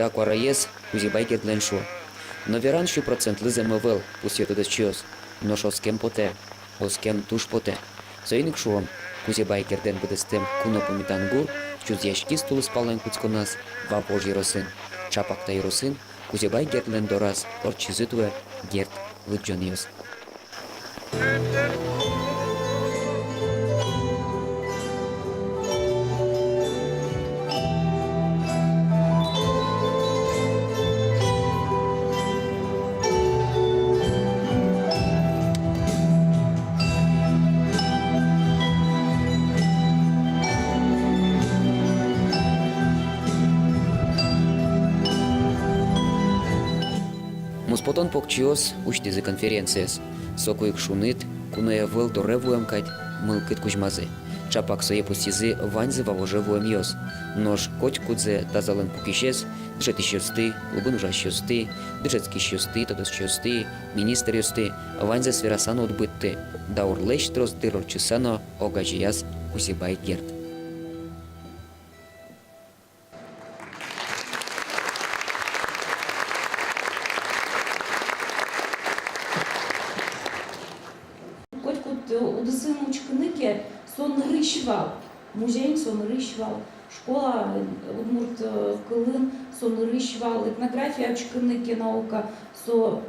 Гошта куараес кузибай гердлен шо. Но веран щу процент лыземывел пусьет это чиос. Но шоскем поте, оскем туш поте. Соиник шуом кузибай герден бедестем куно помитангур, чуз яшки стул спален куцконас, ва божий росын. Чапакта и росын, кузибай гердлен дораз, орчизитуе герд лыджониос. Муспотон покчиос учтизи конференцияс. Сокуик шунит, куная вел доревуем кать мылкит кузьмазы. Чапак сое пустизы ваньзы вавожевуем йос. Нож коть кудзе тазален пукишес, дышет ищёсты, лубын ужа щёсты, дышетский щёсты, тодос щёсты, министр ёсты, ваньзы сверасану отбытты. Даур лещ трос дырор чусано, огажияс кузибай герд. Удысын учкыныке сон рыщвал, музей сон рыщвал, школа удмурт кылын сон рыщвал, этнография учкыныке наука со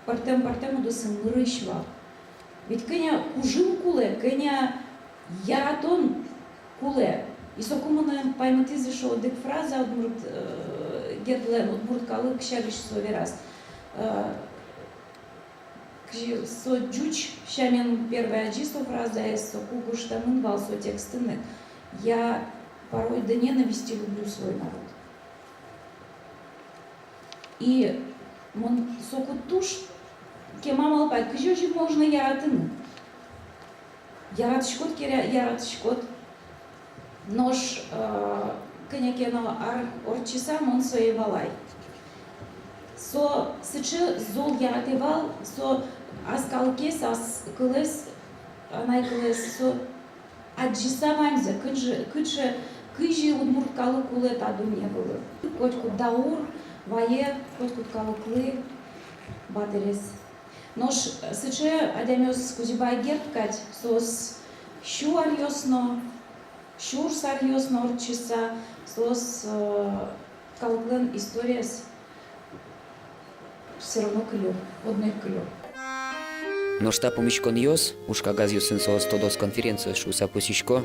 партем удысын рыщвал. Ведь кеня кужим куле, кеня яратон куле. И сокумана пайматизи шо дек фраза удмурт гердлен, удмурт калык щагиш соверас. Со джуч щамен первая джисто фраза есть, со кугуш тамын вал со текстыны. Я порой до ненависти люблю свой народ. И мон соку туш кемамал пай, кыжо же можно яратыны. Яратышкот керя яратышкот. Нож кынякено орчиса мон соe валай. Со сычы зол яратывал, со аскалкес, аскылес, анайкылес, со аджиса ваньза, кыжи удмурткалы куле таду не было. Котку даур, вае, котку калыклы, батерес. Нож сычы адямёс кузибай герткать, сос щу арьёсно, щур сарьёсно орчиса, сос калыклен историес. Все равно клёв, одной клёв. Но штаб умичкон йос, ушка газью сенсоос тодос конференцию шуса пусичко,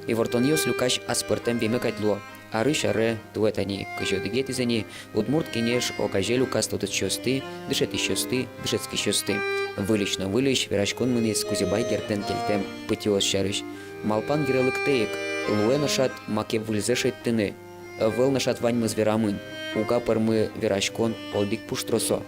и вортон йос люкаш аспертем бимекать ло, а рыша ре дуэтани, кыжо дегетизани, удмурт кинеш окаже люкас тодос чёсты, дышет ищёсты, дышетский чёсты. Вылично вылищ, верашкон мынис кузибай гертен кельтем, пытиос шарыш. Малпан гирелык теек, луэ нашат маке выльзешет тыны, вел нашат ваньмы зверамын. Уга пармы верашкон олдик пуштросо.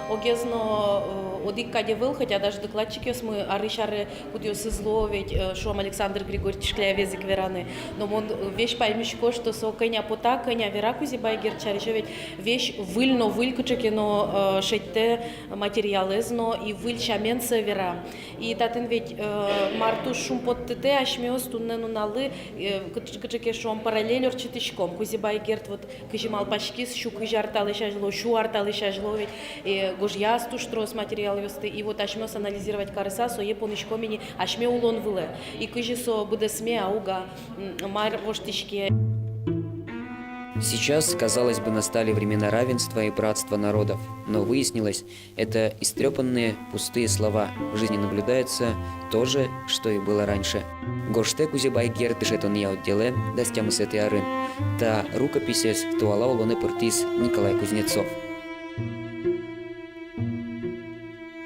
Огезно одик каде был, хотя даже докладчики мы арышары кудиос изловить, шом Александр Григорьевич Шклявезик вераны. Но он вещь поймешко, что со коня пота, коня веракузи байгер чаричевить вещь выльно вылькучекино шетте материалезно и выль шаменце вера. И татен ведь марту шум подтете ашмиос туннену налы кычеке шом параллелер читишком. Кузи байгерт вот кыжимал пачкис шу кыжарталы шажло, шу арталы шажло ведь гожьясту штрос материал весты и вот ашмёс анализировать карыса со епонышко мини ашме улон выле и кыжи со буде сме ауга мар воштышке. Сейчас, казалось бы, настали времена равенства и братства народов, но выяснилось, это истрепанные, пустые слова. В жизни наблюдается то же, что и было раньше. Гоште кузибай гер дышетон я отделе, дастям сеты арын. Та рукописес туала улоне портис Николай Кузнецов.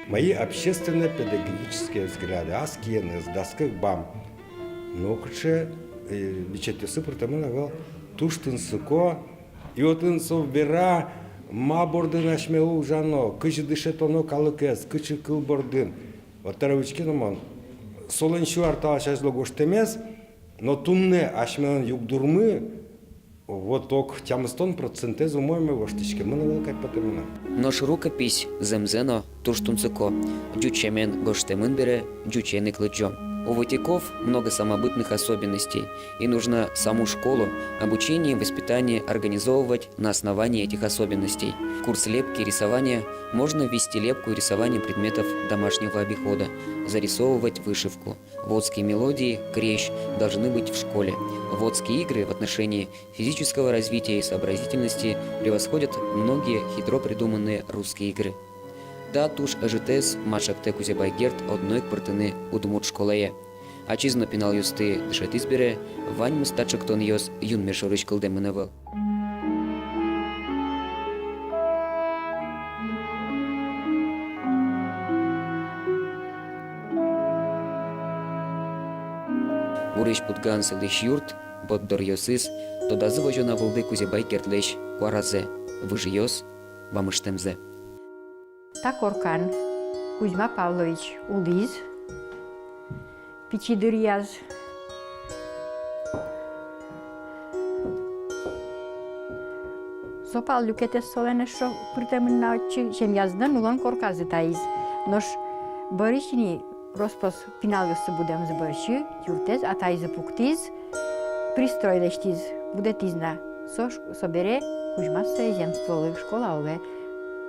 Мои общественно-педагогические взгляды, аскены, с досках бам. Но куче, бичетью сыпр тому навел, туштын сыко, и вот инсов бера, ма бордын ашмеу жано, кычы дышетоно калыкес, кычы кыл бордын. Вот таравички наман, солончу артала шажло гоштемес, но тунне ашмеун югдурмы, вот ок тямыстон процентезу моему воштичке, мы навел как потемена. Нож рукопись земзено туштунцыко, джучемен гоштемын бере, джучены клыджом. У Ватиков много самобытных особенностей, и нужно саму школу, обучение и воспитание организовывать на основании этих особенностей. В курс лепки и рисования можно ввести лепку и рисование предметов домашнего обихода, зарисовывать вышивку. Водские мелодии, крещ должны быть в школе. Водские игры в отношении физического развития и сообразительности превосходят многие хитро придуманные русские игры. Да, туш ежитес машакте Кузебайгерт одной квартины удмурт школае. Ачизно пинал юсты дышатизбере, вань мыстачок тон йос юн мешорыч кылдемыневел. Урыш путган сылыш юрт, боддор йосыз, тодазы вожона вылды Кузебайгерт леш куаразе, выжиёс, вамыштемзе. Так Оркан, Кузьма Павлович Улиз, Пичидырьяз, Сопал Люкетес Соленешо, Притемнаучи, Шемяздан, Улон Корказы Таиз. Нож Боришини Роспос Пиналюсы будем заборщи, Юртез, а Таизы Пуктиз, Пристройлештиз, Будетизна, Собере, Кузьма Соеземстволы, Школа Оле,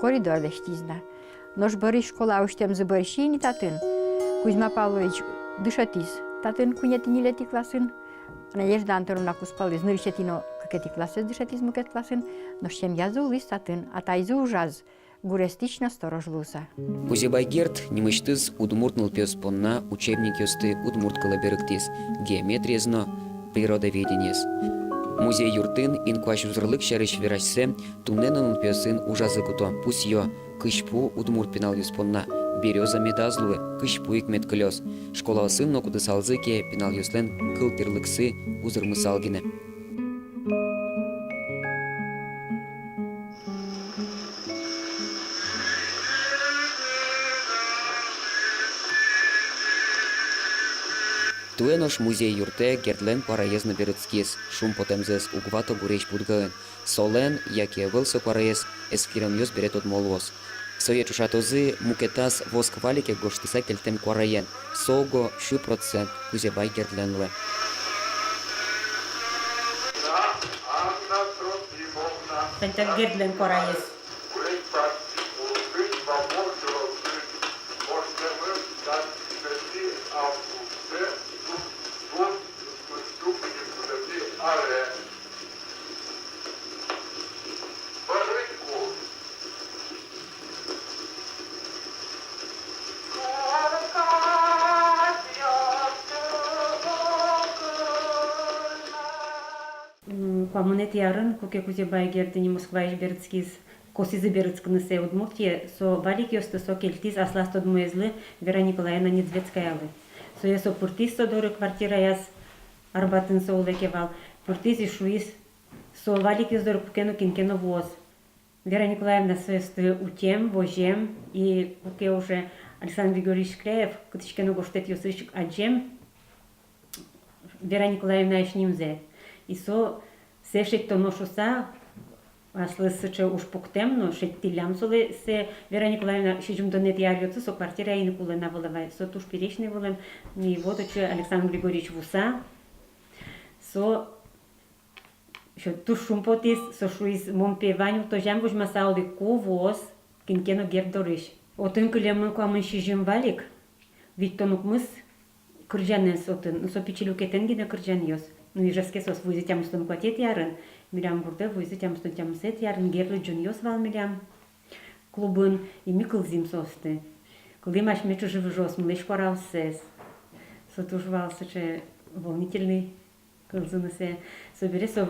Коридор лештизна. Нож бори школа уштем заборщини татын. Кузьма Павлович дышатиз. Татын кунетини лети класын. Надежда Антоновна Куспализ нырщетино какети класses дышатиз мукет класын. Нож чем язу лист татын, а тайзу ужаз. Гурестично сторожлуса. Кузебайгерт немыштыз удмуртнул пёс понна учебник ёсты удмурт калаберыктиз. Геометриязно, природоведениес. Музей юртын инкуаш узырлык шарыш верашсе тумненын пёсын ужазы куто пусьё кышпу удмурт пинал юспонна берёза медазлуы кышпу икмет клёс школа сын нокуды салзыке пинал юслен кыл терлыксы узырмы салгине. Туэнош музей юрте гердлен параезна берыцкис, шум потемзес угвато буреш пудгаен. Солен, яке вылсы параез, эскирен йос берет от молвос. Сое чушатозы мукетас воск валике гоштыса кельтем куараен. Сого 6% Кузебай гертленле. Сантак гердлен куараез. Памунет ярын, куке Кузебай гердени Москва ишберцкиз, косизы берцкнысы удмуртие, со валик ёсты со кельтиз асласт одмуезлы Вера Николаевна Недзвецкаялы. Со есо пуртиз со доры квартира яс Арбатын со улекевал, пуртиз и шуиз, со валик ёздор кукену кинкену воз. Вера Николаевна соесты утем, вожем, и куке уже Александр Григорьевич Кляев, кутичкену гоштет ёсыщик аджем, Вера Николаевна ишнимзе. И со сешет то ношуса, аслысычы уж пуктемно, шеттилям солы се Вера Николаевна шижум донет ярьёцы, со квартира и никулена вылывает, со туш перечный вылем, и вот учи Александр Григорьевич Вуса, со туш шумпотис, со шуиз момпеваню, то жам вуж масаули ковоз, кинкено гердориш. Отын кылемын куамын шижум валик, ведь тонук мыс кыржанен сотын, со пичилюкетен гине кыржан ёс. Ну и жаске сос вуйзы тямстон куатет ярын, милям гурде вуйзы тямстон тямсет ярын, герлы джун ёс вал милям клубын, и ми кылзим состы. Кылдым аш мечу живы жос, млыш корал сес. Сотуш вал сыче волнительный кылзыны се. Собере со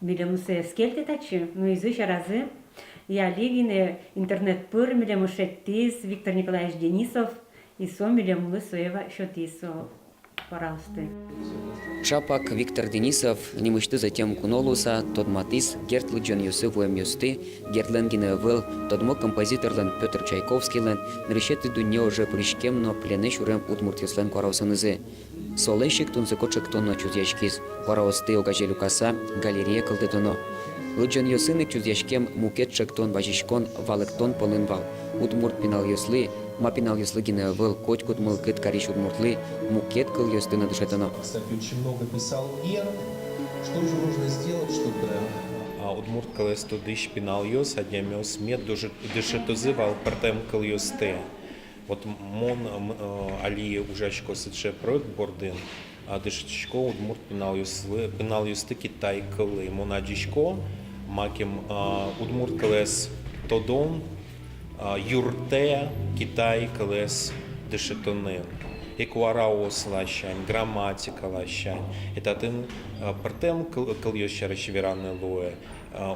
милям се скельте тачи, ну и зыща разы. Я лигине интернет пыр милям ушеттиз, Виктор Николаевич Денисов, и со милям лысоева шотисо. Пожалуйста. Шапак Виктор Денисов немышты затем кунолуса, тот матис, гертлы Джон Юсыф Уэмюсты, гертленгине вел, тодмо композиторлен Петр Чайковскийлен, нрешеты дуне уже пришкемно плене шурем удмуртюслен куараусанызы. Солещик тунзыкочек тонно чузячкиз, куараусты огаже Люкаса, галерея кылдытоно. Лыджан Юсыны чузячкем мукетчек тон бажишкон валыктон полынвал, удмурт пинал юсли, Мапинал юслыгина выл котькут мылкыт кариш удмуртлы, мукет кыл юстына дышетано. Кстати, очень много писал Гер. Что же нужно сделать, чтобы... Удмурт калес тудыш пинал йос, адьямёс мед дышетозы вал партем кал йосте. Вот мон али ужачко сыче проект бордын, а дышечко удмурт пинал йосты Китай калы. Мон аджичко маким удмурт калес тодон юрте Китай калес дышетонын. Экуараос лащань, грамматика лащань. Это тын партем кал йощарыч вераны луэ.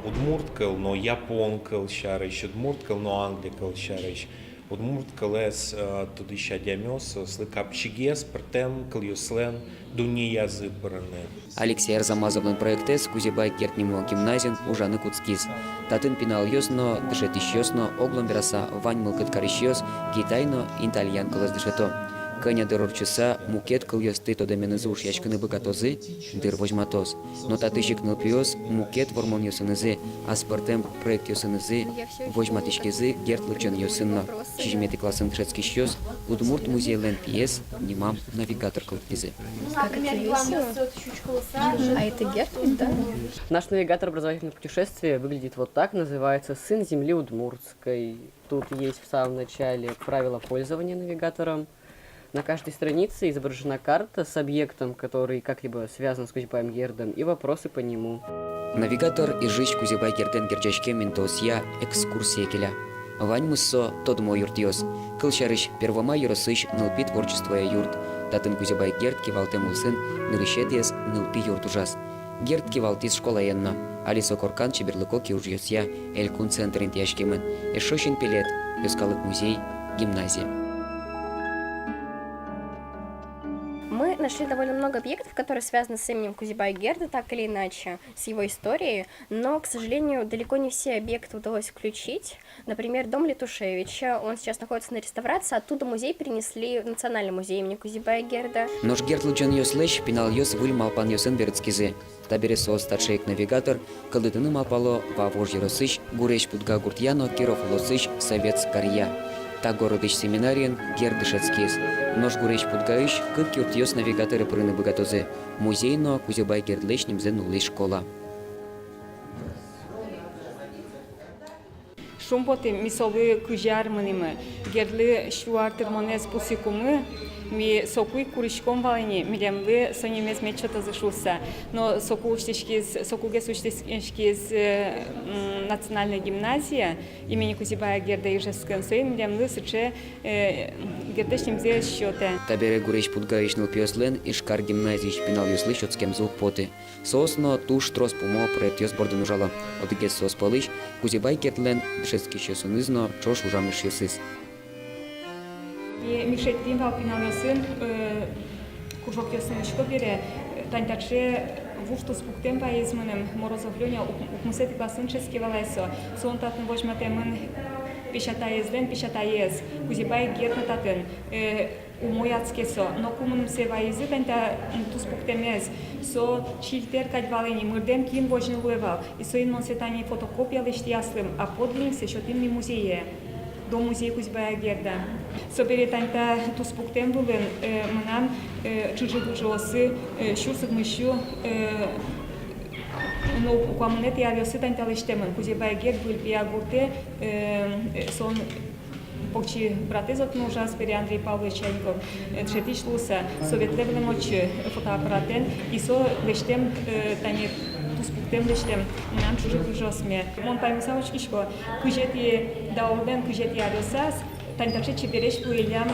Удмурт кал, но япон кал щарыч, удмурт кал, но Англия кал щарыч. Удмурт калес туди ща дямёс, слыкапчигес, партем кал йослен, дуни язы бараны. Алексей Арзамазовның проектес Кузебай Кертнему гимназин ужаны куцкиз. Татын пинал йосно, дышетиш йосно, оглом вераса вань мылкыт кариш йос, китайно, итальян калас дышето. Кыня дырор часа мукет кыл йосты тодеменызы уж ячкыны быгатозы, дыр вожматоз. Но татышик нылпиоз мукет вормон йосынызы, а спортем проект йосынызы, вожматышкезы герт лычын йосынно. Чижметы классын тшецкий щёс, удмурт музейлен пьес, немам навигатор кылпизы. Как это весело. А это Герт, да? Наш навигатор образовательных путешествий выглядит вот так, называется «Сын земли удмуртской». Тут есть в самом начале правила пользования навигатором. На каждой странице изображена карта с объектом, который как-либо связан с Кузебаем Гердом, и вопросы по нему. Навигатор и жизнь Кузебай Герден герджачке ментосья экскурсия келя. Вань муссо тодмо юртиос. Кылчарыш первома юросыш нылпи творчество юрт. Татын Кузебай Герд кивалтем улсын нырышетес нылпи юрт ужас. Герд кивалтис школа енно. Алисо Коркан чеберлыко киужьосья элькун центр интияшкемен. Эшошин пилет, пескалык музей, гимназия. Мы нашли довольно много объектов, которые связаны с именем Кузебая Герда, так или иначе, с его историей, но, к сожалению, далеко не все объекты удалось включить. Например, дом Летушевича, он сейчас находится на реставрации, оттуда музей перенесли в Национальный музей имени Кузебая Герда. Нож Герд лучен йослэш пинал йос выль малпан йосен верцкизе. Табересо старшейк навигатор, калдытыны малпало вавож еросыш, гуреш путга гуртьяно, киров лосыш, совет карья. Та городыш семинариен Гердышецкиз. Нож гуреш путгаиш, кык кюртьёс навигаторы прыны богатозе. Музейно Кузебай Гердлеш немзен улы школа. Шумботи мисовы кужарманимы, герли шуартырмонез пусикумы, ми сокуй куришком валини, милемлы сонемез мечота зашулся, но сокугес уштишкиз национальная гимназия имени Кузебая Герда Ижевского сын, милемлы сыче гердешним зе счёте. Табере гуреш путгаиш нылпиослен ишкар гимназич пинал йослы счётскем зух поты. Сосно туш трос пумо проект йос бордын ужало. Одыгес сос полыш, Кузебай Гердлен дышецкий счёсунызно чош ужамыш йосыз. Мишеттин валпинал сын, куржок ясын шко бере, тантаче вуштус пуктем поезманым Морозов Лёня укмусети классын чески валайсо. Сон татын вожматемын пешатаез, Кузебай Герда татын умояцкесо, но кумным се ваезы танта тус пуктемез, со чильтер кадвалени мырдем кин вожны луевал, и со инмон сетани фотокопия лишь яслым, а подлинг се шотимни музее. До музея Кузебая Герда. Собери танта тус пуктем булын, мынам чужы-бужосы, шурсык мыщу, но куамынет явился танта лиштемын. Кузебая Герд был биагурте, сон покчи браты затну ужас пери Андрей Павлович Чайников. Тшетиш луса советлевле мочи фотоаппаратен, и со лиштем тани спуктем лиштем нам чужы-бужосме. Мон паймысавыч кишко, кужети даулден, кужети аросас, тантаче чебереш буэлям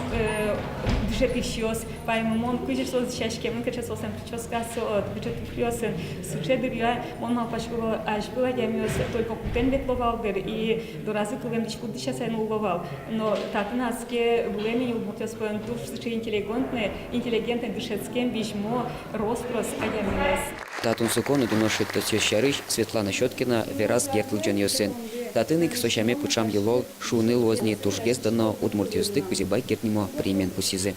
дышетищос, паймон кужесос чашкемын качесосен прическасо, дышетищосен, сучедыря, мон малпашкова ажбыла ямиос, только кутен ветловалдер и доразы кылем дичку дышасен уловал. Но татынаске булеми улмутеспоен душ сыче интеллигентный дышецкем вижмо роспрос аямиос. Татун сукону дуношит тосьёщарыш Светлана Щеткина Верас Гертлджен йосен. Татынык сощаме пучам елол шуны лозни тужгездано удмуртиосты Кузебай Гертнимо примен пусизы.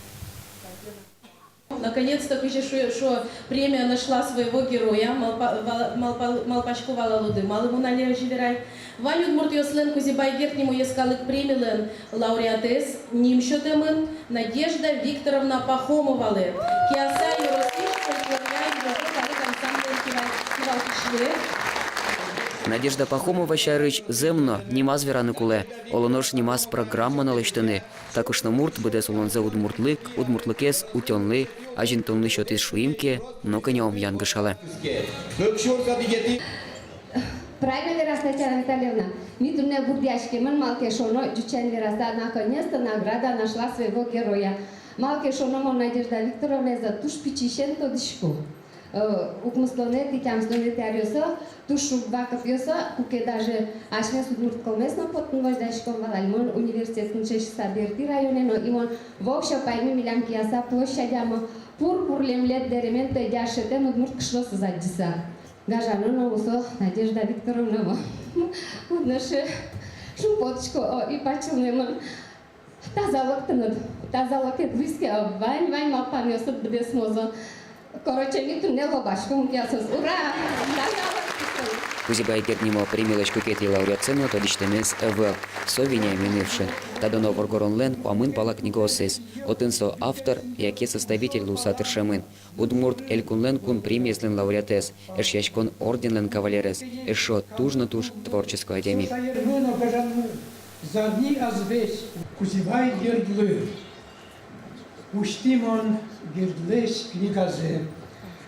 наконец-то, что премия нашла своего героя, Малпачко Валалуды, Малому Налия Живерай. Валют Муртиослен Кузибайгерт нему ескалык премилен лауреатес, нимщотемын Надежда Викторовна Пахомовалы. Киаса и Росиш, Кольклавляй, Надежда Пахомова шарич земно німа звірани куле, олонош німа з программа налиштини. Також на мурт буде солонзе удмуртлик, удмуртликес, утьонли, а жінтонли що ти шуїмки, но коньом янгишале. Правильно ли раз, Татьяна Витальевна? Митруне Бурдяшки, ман малке шоно, дючен ли раз, да, наконец-то награда нашла своего героя. Малке шоно, мон Надежда Викторовна, за туш пичишен то дышку. Укмуслоне, ти тям слоне тярiosa, туш вакапiosa, куке даже ашне судмурт комесно потн вождашком валальмон университет нчеш саберти районе, но имон вокша пайми милям кияса площадямо пур-пурлемлет деремент дяшетен удмурт кшло сзадиса. Гажано новосо Надежда Викторовна, одноше шумпотчко и пачелнемон тазалокет близке, вань мапамиоса бдесмозо. Короче, митруне лобашко мукясос. Ура! Кузібайгерт німо примілочку кеті лауреацину, то діштемес евел, совіня мінивши. Та до новоргоронлен памин пала книгосис. Отинсо автор, яке составитель лусатыр шамин. Удмурт елькунлен кун премieslен лауреатес, еш яшкон орденлен кавалерес, ешо тужно туж творческого адями. За дни азвесь Кузібайгертлы. Уштимон гердлеш книгазе.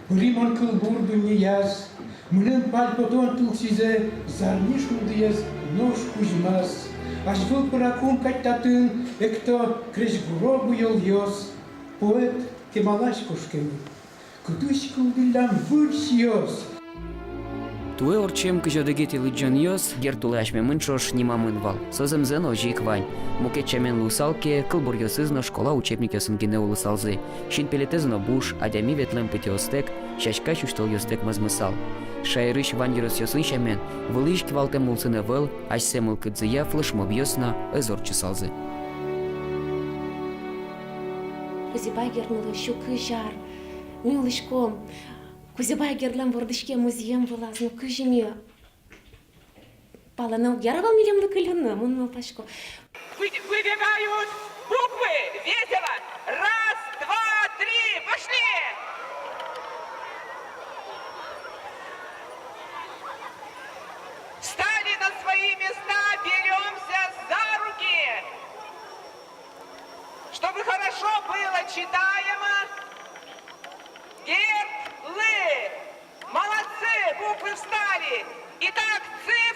Уримон кылбурду нияз. Мынын пальпотон туксизе. Зарнишку диез нож кузьмас. Аж был паракун каттатын. Экто крежгуро буйол йос. Поэт кемалаш кошкем. Кудушку дилам вырсиос. Туе орчем кыжодыгети лыджон йос, гертулашме мыншош нимамын вал. Созымзен ожик вань. Мукетчамен лусалке, кылбур йосызно школа учебник йосын гене улысалзы. Шин пелетезно буш, адями ветлем пытиостек, шашка чуштол йостек мазмысал. Шайрыш вань йос йосын шамен, вылыш квалтем улсыне вел, аж семыл кыдзыя флешмоб йосна эзор чесалзы. Кузибайгернулы щуки жар, милышком. Кузибайгерлем вордышке музеем вылаз, ну кыжиме. Палана угяровал милем лыкылюна, мон Малпачко. Выбегают буквы, весело. Раз, два, три, пошли! Встали на свои места, беремся за руки. Чтобы хорошо было читаемо. Герд, лы. Молодцы, буквы встали. Итак, цифры.